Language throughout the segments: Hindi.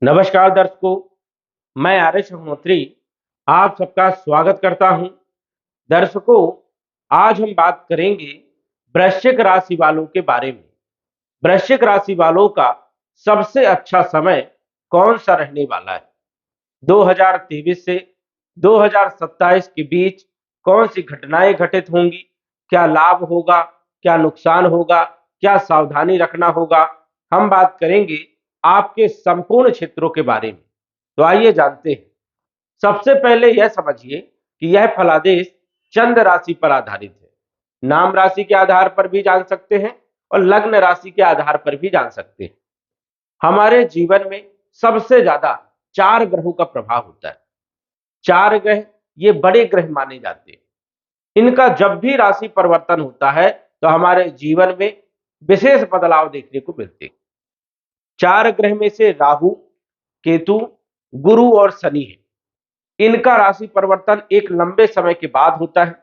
नमस्कार दर्शकों, मैं आर्यश अग्निहोत्री आप सबका स्वागत करता हूं। दर्शकों, आज हम बात करेंगे वृश्चिक राशि वालों के बारे में। वृश्चिक राशि वालों का सबसे अच्छा समय कौन सा रहने वाला है? 2023 से 2027 के बीच कौन सी घटनाएं घटित होंगी? क्या लाभ होगा, क्या नुकसान होगा, क्या सावधानी रखना होगा? हम बात करेंगे आपके संपूर्ण क्षेत्रों के बारे में। तो आइए जानते हैं। सबसे पहले यह समझिए कि यह फलादेश चंद्र राशि पर आधारित है। नाम राशि के आधार पर भी जान सकते हैं और लग्न राशि के आधार पर भी जान सकते हैं। हमारे जीवन में सबसे ज्यादा 4 ग्रहों का प्रभाव होता है। 4 ग्रह ये बड़े ग्रह माने जाते हैं। इनका जब भी राशि परिवर्तन होता है तो हमारे जीवन में विशेष बदलाव देखने को मिलते हैं। 4 ग्रह में से राहु, केतु, गुरु और शनि है। इनका राशि परिवर्तन एक लंबे समय के बाद होता है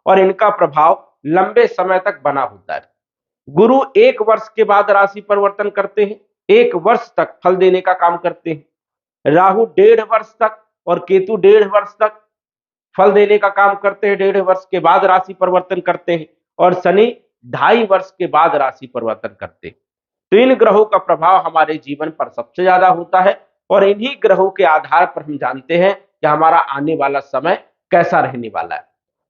और इनका प्रभाव लंबे समय तक बना होता है। गुरु 1 वर्ष के बाद राशि परिवर्तन करते हैं, 1 वर्ष तक फल देने का काम करते हैं। राहु 1.5 वर्ष तक और केतु 1.5 वर्ष तक फल देने का काम करते हैं, 1.5 वर्ष के बाद राशि परिवर्तन करते हैं। और शनि 2.5 वर्ष के बाद राशि परिवर्तन करते हैं। तो इन ग्रहों का प्रभाव हमारे जीवन पर सबसे ज्यादा होता है और इन्हीं ग्रहों के आधार पर हम जानते हैं कि हमारा आने वाला समय कैसा रहने वाला है।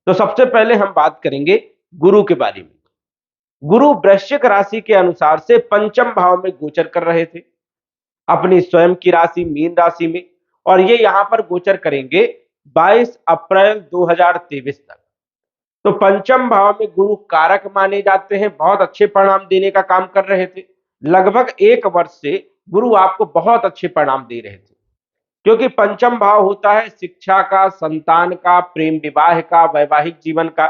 तो सबसे पहले हम बात करेंगे गुरु के बारे में। गुरु वृश्चिक राशि के अनुसार से पंचम भाव में गोचर कर रहे थे, अपनी स्वयं की राशि मीन राशि में, और ये यहां पर गोचर करेंगे 22 अप्रैल 2023 तक। तो पंचम भाव में गुरु कारक माने जाते हैं, बहुत अच्छे परिणाम देने का काम कर रहे थे। लगभग 1 वर्ष से गुरु आपको बहुत अच्छे परिणाम दे रहे थे, क्योंकि पंचम भाव होता है शिक्षा का, संतान का, प्रेम विवाह का, वैवाहिक जीवन का।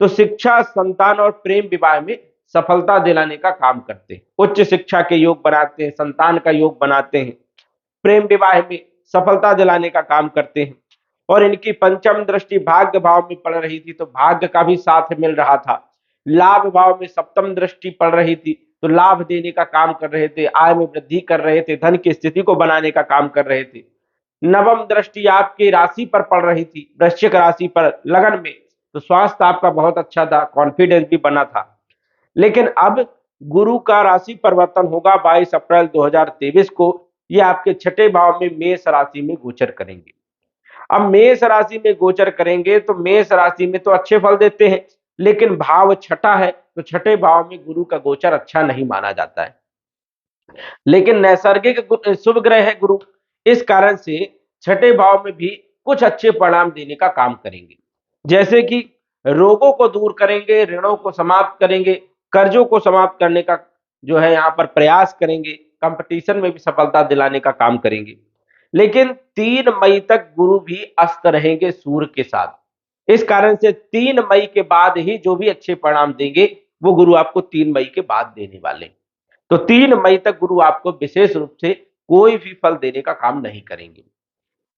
तो शिक्षा, संतान और प्रेम विवाह में सफलता दिलाने का काम करते हैं, उच्च शिक्षा के योग बनाते हैं, संतान का योग बनाते हैं, प्रेम विवाह में सफलता दिलाने का काम करते हैं। और इनकी पंचम दृष्टि भाग्य भाव में पड़ रही थी तो भाग्य का भी साथ मिल रहा था। लाभ भाव में सप्तम दृष्टि पड़ रही थी तो लाभ देने का काम कर रहे थे, आय में वृद्धि कर रहे थे, धन की स्थिति को बनाने का काम कर रहे थे। नवम दृष्टि आपकी राशि पर पड़ रही थी, वृश्चिक राशि पर लगन में, तो स्वास्थ्य आपका बहुत अच्छा था, कॉन्फिडेंस भी बना था। लेकिन अब गुरु का राशि परिवर्तन होगा 22 अप्रैल 2023 को। ये आपके छठे भाव में मेष राशि में गोचर करेंगे। अब मेष राशि में गोचर करेंगे तो मेष राशि में तो अच्छे फल देते हैं, लेकिन भाव छठा है तो छठे भाव में गुरु का गोचर अच्छा नहीं माना जाता है। लेकिन नैसर्गिक शुभ ग्रह है गुरु, इस कारण से छठे भाव में भी कुछ अच्छे परिणाम देने का काम करेंगे। जैसे कि रोगों को दूर करेंगे, ऋणों को समाप्त करेंगे, कर्जों को समाप्त करने का जो है यहाँ पर प्रयास करेंगे, कंपटीशन में भी सफलता दिलाने का काम करेंगे। लेकिन 3 मई तक गुरु भी अस्त रहेंगे सूर्य के साथ। इस कारण से 3 मई के बाद ही जो भी अच्छे परिणाम देंगे वो गुरु आपको 3 मई के बाद देने वाले हैं। तो 3 मई तक गुरु आपको विशेष रूप से कोई भी फल देने का काम नहीं करेंगे।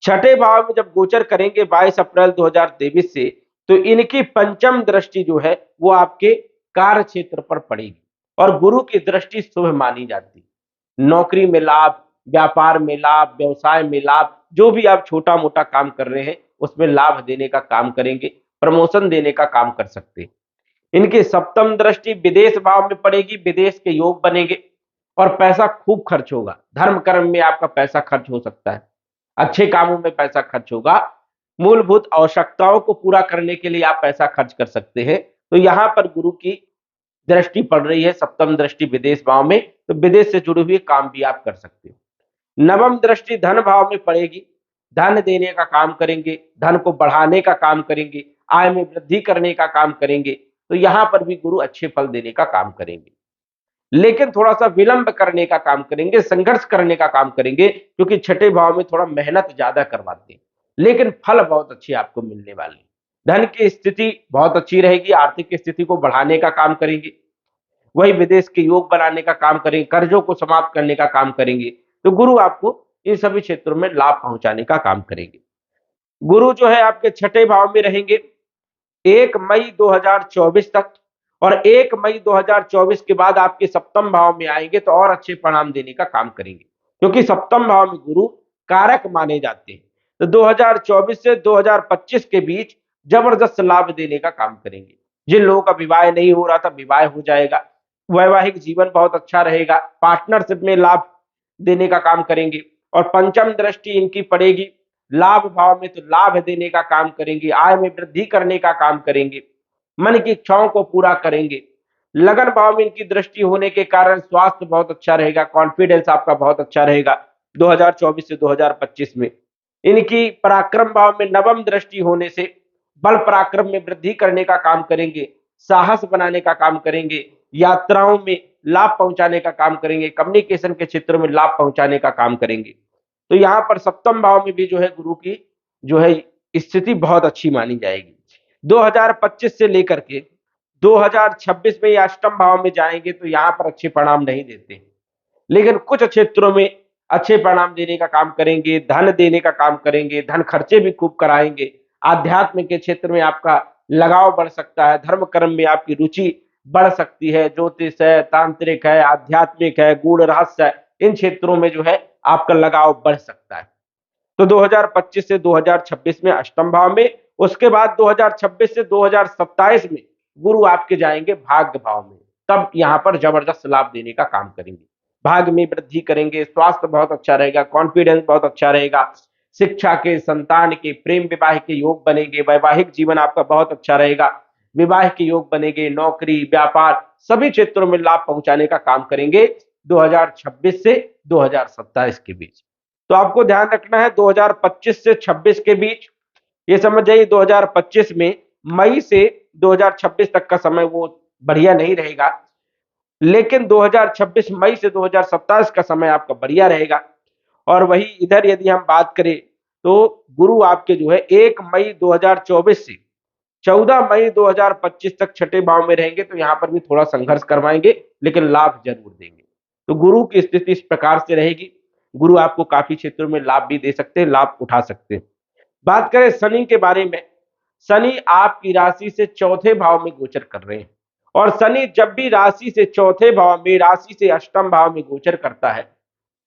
छठे भाव में जब गोचर करेंगे 22 अप्रैल 2023 से, तो इनकी पंचम दृष्टि जो है वो आपके कार्य क्षेत्र पर पड़ेगी और गुरु की दृष्टि शुभ मानी जाती है। नौकरी में लाभ, व्यापार में लाभ, व्यवसाय में लाभ, जो भी आप छोटा मोटा काम कर रहे हैं उसमें लाभ देने का काम करेंगे, प्रमोशन देने का काम कर सकते हैं। इनकी सप्तम दृष्टि विदेश भाव में पड़ेगी, विदेश के योग बनेंगे और पैसा खूब खर्च होगा। धर्म कर्म में आपका पैसा खर्च हो सकता है, अच्छे कामों में पैसा खर्च होगा, मूलभूत आवश्यकताओं को पूरा करने के लिए आप पैसा खर्च कर सकते हैं। तो यहां पर गुरु की दृष्टि पड़ रही है, सप्तम दृष्टि विदेश भाव में, तो विदेश से जुड़े हुए काम भी आप कर सकते हो। नवम दृष्टि धन भाव में पड़ेगी, धन देने का काम करेंगे, धन को बढ़ाने का काम करेंगे, आय में वृद्धि करने का काम करेंगे। तो यहां पर भी गुरु अच्छे फल देने का काम करेंगे, लेकिन थोड़ा सा विलंब करने का काम करेंगे, संघर्ष करने का काम करेंगे, क्योंकि छठे भाव में थोड़ा मेहनत ज्यादा करवाते हैं, लेकिन फल बहुत अच्छे आपको मिलने वाले हैं। धन की स्थिति बहुत अच्छी रहेगी, आर्थिक स्थिति को बढ़ाने का काम करेंगे, वही विदेश के योग बनाने का काम करेंगे, कर्जों को समाप्त करने का काम करेंगे। तो गुरु आपको इन सभी क्षेत्रों में लाभ पहुंचाने का काम करेंगे। गुरु जो है आपके छठे भाव में रहेंगे 1 मई 2024 तक, और 1 मई 2024 के बाद आपके सप्तम भाव में आएंगे तो और अच्छे परिणाम देने का काम करेंगे। क्योंकि सप्तम भाव में गुरु कारक माने जाते हैं। तो 2024 से 2025 के बीच जबरदस्त लाभ देने का काम करेंगे। जिन लोगों का विवाह नहीं हो रहा था, विवाह हो जाएगा। वैवाहिक जीवन बहुत अच्छा रहेगा। पार्टनरशिप में लाभ देने का काम करेंगे। और पंचम दृष्टि इनकी पड़ेगी लाभ भाव में, तो लाभ देने का काम करेंगे। आय में वृद्धि करने का काम करेंगे। मन की इच्छाओं को पूरा करेंगे। लगन भाव में इनकी दृष्टि होने के कारण स्वास्थ्य बहुत अच्छा रहेगा। कॉन्फिडेंस आपका बहुत अच्छा रहेगा 2024 से 2025 में। इनकी पराक्रम भाव में नवम दृष्टि होने से बल पराक्रम में वृद्धि करने का काम करेंगे। साहस बनाने का काम करेंगे। यात्राओं में लाभ पहुंचाने का काम करेंगे। कम्युनिकेशन के क्षेत्र में लाभ पहुंचाने का काम करेंगे। तो यहाँ पर सप्तम भाव में भी जो है गुरु की जो है स्थिति बहुत अच्छी मानी जाएगी। 2025 से लेकर के 2026 में ये अष्टम भाव में जाएंगे तो यहाँ पर अच्छे परिणाम नहीं देते, लेकिन कुछ क्षेत्रों में अच्छे परिणाम देने का काम करेंगे। धन देने का काम करेंगे। धन खर्चे भी खूब कराएंगे। आध्यात्म के क्षेत्र में आपका लगाव बढ़ सकता है। धर्म कर्म में आपकी रुचि बढ़ सकती है। ज्योतिष है, तांत्रिक है, आध्यात्मिक है, गूढ़ रहस्य है, इन क्षेत्रों में जो है आपका लगाव बढ़ सकता है। तो 2025 से 2026 में अष्टम भाव में, उसके बाद 2026 से 2027 में गुरु आपके जाएंगे भाग्य भाव में। तब यहां पर जबरदस्त लाभ देने का काम करेंगे। भाग्य में वृद्धि करेंगे। स्वास्थ्य बहुत अच्छा रहेगा। कॉन्फिडेंस बहुत अच्छा रहेगा। शिक्षा के, संतान के, प्रेम विवाह के योग बनेंगे। वैवाहिक जीवन आपका बहुत अच्छा रहेगा। विवाह के योग बनेंगे। नौकरी, व्यापार, सभी क्षेत्रों में लाभ पहुंचाने का काम करेंगे 2026 से 2027 के बीच। तो आपको ध्यान रखना है 2025 से 26 के बीच, ये समझ जाइए 2025 में मई से 2026 तक का समय वो बढ़िया नहीं रहेगा, लेकिन 2026 मई से 2027 का समय आपका बढ़िया रहेगा। और वही इधर यदि हम बात करें तो गुरु आपके जो है 1 मई 2024 से 14 मई 2025 तक छठे भाव में रहेंगे। तो यहाँ पर भी थोड़ा संघर्ष करवाएंगे, लेकिन लाभ जरूर देंगे। तो गुरु की स्थिति इस प्रकार से रहेगी। गुरु आपको काफी क्षेत्रों में लाभ भी दे सकते हैं, लाभ उठा सकते हैं। बात करें शनि के बारे में, शनि आपकी राशि से चौथे भाव में गोचर कर रहे हैं। और शनि जब भी राशि से चौथे भाव में, राशि से अष्टम भाव में गोचर करता है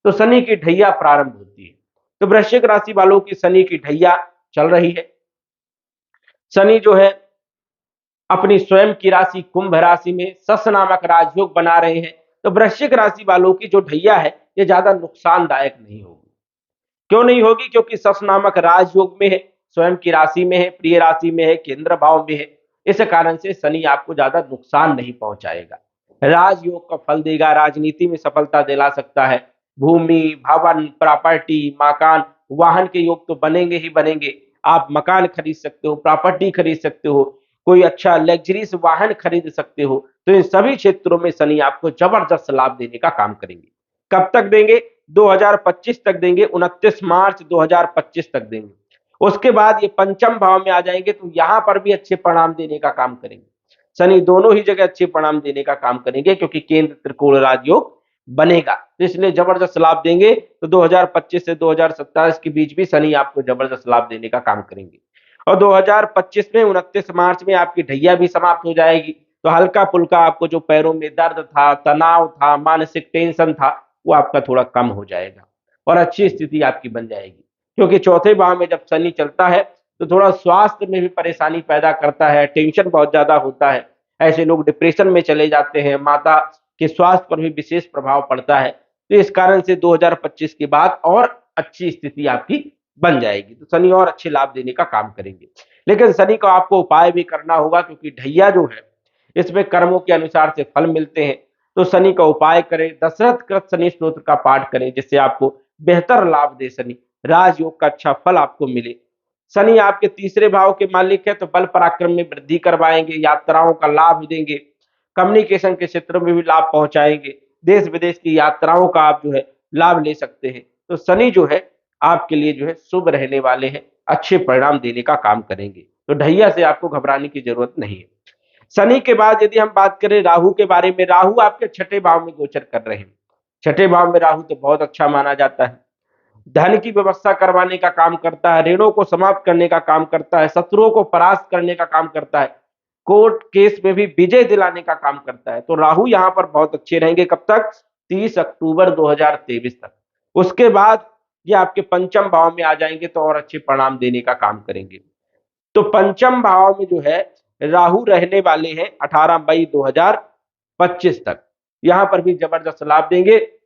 तो शनि की ढैया प्रारंभ होती है। तो वृश्चिक राशि वालों की शनि की ढैया चल रही है। शनि जो है अपनी स्वयं की राशि कुंभ राशि में सस नामक राजयोग बना रहे हैं। तो वृश्चिक राशि वालों की जो ढैया है ये ज्यादा नुकसानदायक नहीं होगी। क्यों नहीं होगी? क्योंकि सस नामक राजयोग में है, स्वयं की राशि में है, प्रिय राशि में है, केंद्र भाव में है। इस कारण से शनि आपको ज्यादा नुकसान नहीं पहुंचाएगा। राजयोग का फल देगा। राजनीति में सफलता दिला सकता है। भूमि, भवन, प्रॉपर्टी, मकान, वाहन के योग तो बनेंगे ही बनेंगे। आप मकान खरीद सकते हो, प्रॉपर्टी खरीद सकते हो, कोई अच्छा लग्जरीज वाहन खरीद सकते हो। तो इन सभी क्षेत्रों में शनि आपको जबरदस्त लाभ देने का काम करेंगे। कब तक देंगे? 2025 तक देंगे। 29 मार्च 2025 तक देंगे। उसके बाद ये पंचम भाव में आ जाएंगे तो यहां पर भी अच्छे परिणाम देने का काम करेंगे। शनि दोनों ही जगह अच्छे परिणाम देने का काम करेंगे, क्योंकि केंद्र त्रिकोण राजयोग बनेगा, तो इसलिए जबरदस्त लाभ देंगे। तो 2025 से 2027 के बीच भी शनि आपको जबरदस्त लाभ देने का काम करेंगे। और 2025 में 29 मार्च में आपकी ढैया भी समाप्त हो जाएगी। तो हल्का फुल्का आपको जो पैरों में दर्द था, तनाव था, मानसिक टेंशन था, वो आपका थोड़ा कम हो जाएगा और अच्छी स्थिति आपकी बन जाएगी। क्योंकि चौथे भाव में जब शनि चलता है तो थोड़ा स्वास्थ्य में भी परेशानी पैदा करता है। टेंशन बहुत ज्यादा होता है। ऐसे लोग डिप्रेशन में चले जाते हैं। माता के स्वास्थ्य पर भी विशेष प्रभाव पड़ता है। तो इस कारण से 2025 के बाद और अच्छी स्थिति आपकी बन जाएगी। तो शनि और अच्छे लाभ देने का काम करेंगे। लेकिन शनि का आपको उपाय भी करना होगा, क्योंकि ढैया जो है इसमें कर्मों के अनुसार से फल मिलते हैं। तो शनि का उपाय करें। दशरथ कृत शनि स्तोत्र का पाठ करें, जिससे आपको बेहतर लाभ दे शनि। राजयोग का अच्छा फल आपको मिले। शनि आपके तीसरे भाव के मालिक है, तो बल पराक्रम में वृद्धि करवाएंगे। यात्राओं का लाभ देंगे। कम्युनिकेशन के क्षेत्र में भी लाभ पहुंचाएंगे। देश विदेश की यात्राओं का आप जो है लाभ ले सकते हैं। तो शनि जो है आपके लिए जो है शुभ रहने वाले हैं। अच्छे परिणाम देने का काम करेंगे। तो ढैया से आपको घबराने की जरूरत नहीं है। शनि के बाद यदि हम बात करें राहु के बारे में, राहु आपके छठे भाव में गोचर कर रहे हैं। छठे भाव में राहु तो बहुत अच्छा माना जाता है। धन की व्यवस्था करवाने का काम करता है। ऋणों को समाप्त करने का काम करता है। शत्रुओं को परास्त करने का काम करता है। कोर्ट केस में भी विजय दिलाने का काम करता है। तो राहु यहां पर बहुत अच्छे रहेंगे। कब तक? 30 अक्टूबर 2023 तक। उसके बाद ये आपके पंचम भाव में आ जाएंगे तो और अच्छे परिणाम देने का काम करेंगे। तो पंचम भाव में जो है राहु रहने वाले हैं 18 मई 2025 तक। यहां पर भी जबरदस्त लाभ देंगे।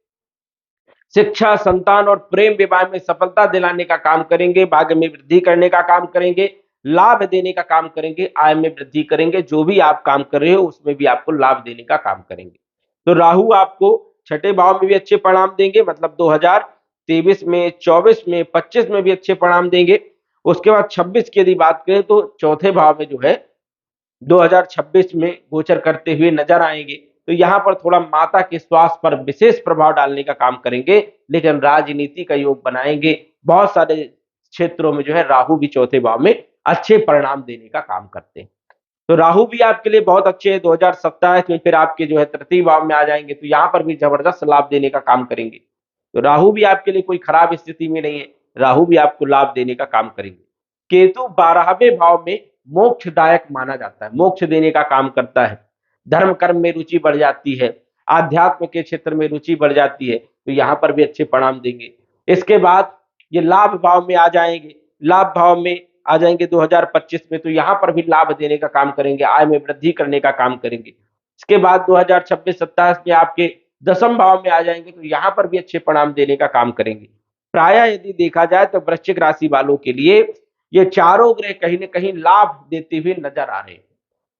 शिक्षा, संतान और प्रेम विवाह में सफलता दिलाने का काम करेंगे, भाग्य में वृद्धि करने का काम करेंगे, लाभ देने का काम करेंगे, आय में वृद्धि करेंगे। जो भी आप काम कर रहे हो उसमें भी आपको लाभ देने का काम करेंगे। तो राहु आपको छठे भाव में भी अच्छे परिणाम देंगे, मतलब 2023 में, 24 में, 25 में भी अच्छे परिणाम देंगे। उसके बाद 26 की यदि बात करें तो चौथे भाव में जो है 2026 में गोचर करते हुए नजर आएंगे। तो यहां पर थोड़ा माता के स्वास्थ्य पर विशेष प्रभाव डालने का काम करेंगे, लेकिन राजनीति का योग बनाएंगे। बहुत सारे क्षेत्रों में जो है राहु भी चौथे भाव में अच्छे परिणाम देने का काम करते हैं। तो राहु भी आपके लिए बहुत अच्छे हैं। 2027 में फिर आपके जो है तृतीय भाव में आ जाएंगे, तो यहाँ पर भी जबरदस्त लाभ देने का काम करेंगे। तो राहु भी आपके लिए कोई खराब स्थिति में नहीं है, राहु भी आपको लाभ देने का काम करेंगे। केतु 12वें भाव में मोक्षदायक माना जाता है, मोक्ष देने का काम करता है। धर्म कर्म में रुचि बढ़ जाती है, आध्यात्म के क्षेत्र में रुचि बढ़ जाती है, तो यहाँ पर भी अच्छे परिणाम देंगे। इसके बाद ये लाभ भाव में आ जाएंगे, लाभ भाव में आ जाएंगे 2025 में, तो यहाँ पर भी लाभ देने का काम करेंगे, आय में वृद्धि करने का काम करेंगे। इसके बाद 2026-27 में आपके दसम भाव में आ जाएंगे, तो यहाँ पर भी अच्छे परिणाम देने का काम करेंगे। प्रायः यदि देखा जाए तो वृश्चिक राशि वालों के लिए ये चारों ग्रह कहीं न कहीं लाभ देते हुए नजर आ रहे हैं,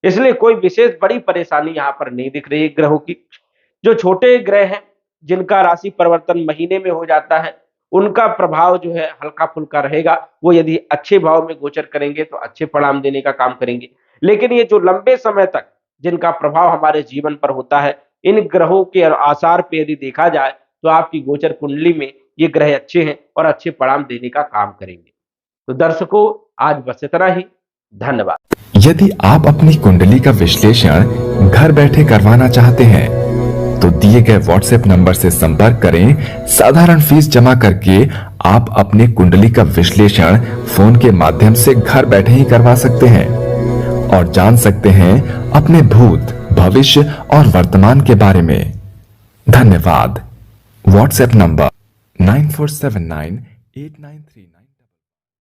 इसलिए कोई विशेष बड़ी परेशानी यहाँ पर नहीं दिख रही है ग्रहों की। जो छोटे ग्रह हैं, जिनका राशि परिवर्तन महीने में हो जाता है, उनका प्रभाव जो है हल्का फुल्का रहेगा। वो यदि अच्छे भाव में गोचर करेंगे तो अच्छे परिणाम देने का काम करेंगे। लेकिन ये जो लंबे समय तक जिनका प्रभाव हमारे जीवन पर होता है, इन ग्रहों के आसार पे यदि देखा जाए तो आपकी गोचर कुंडली में ये ग्रह अच्छे हैं और अच्छे परिणाम देने का काम करेंगे। तो दर्शकों, आज बस इतना ही। धन्यवाद। यदि आप अपनी कुंडली का विश्लेषण घर बैठे करवाना चाहते हैं तो दिए गए व्हाट्सएप नंबर से संपर्क करें। साधारण फीस जमा करके आप अपनी कुंडली का विश्लेषण फोन के माध्यम से घर बैठे ही करवा सकते हैं और जान सकते हैं अपने भूत, भविष्य और वर्तमान के बारे में। धन्यवाद। WhatsApp number 94798939